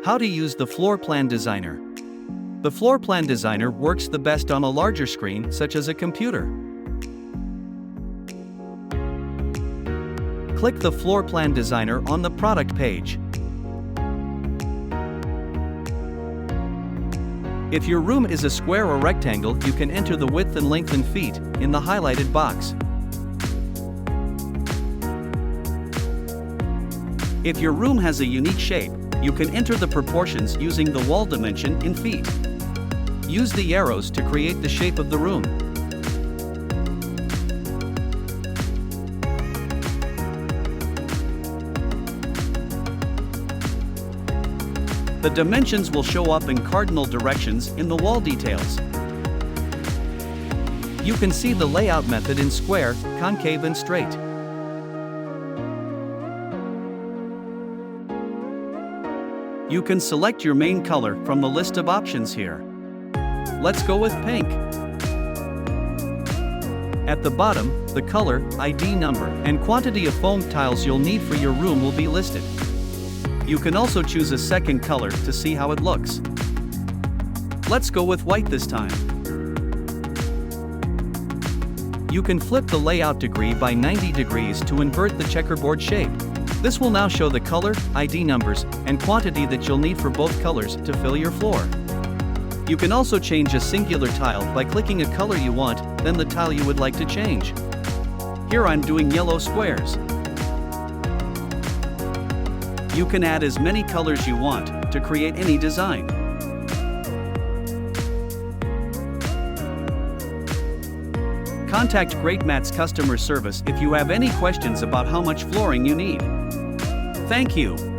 How to use the Floor Plan Designer. The Floor Plan Designer works the best on a larger screen, such as a computer. Click the Floor Plan Designer on the product page. If your room is a square or rectangle, you can enter the width and length in feet in the highlighted box. If your room has a unique shape, you can enter the proportions using the wall dimension in feet. Use the arrows to create the shape of the room. The dimensions will show up in cardinal directions in the wall details. You can see the layout method in square, concave and straight. You can select your main color from the list of options here. Let's go with pink. At the bottom, the color, ID number, and quantity of foam tiles you'll need for your room will be listed. You can also choose a second color to see how it looks. Let's go with white this time. You can flip the layout degree by 90 degrees to invert the checkerboard shape. This will now show the color, ID numbers, and quantity that you'll need for both colors to fill your floor. You can also change a singular tile by clicking a color you want, then the tile you would like to change. Here I'm doing yellow squares. You can add as many colors you want to create any design. Contact Greatmats customer service if you have any questions about how much flooring you need. Thank you.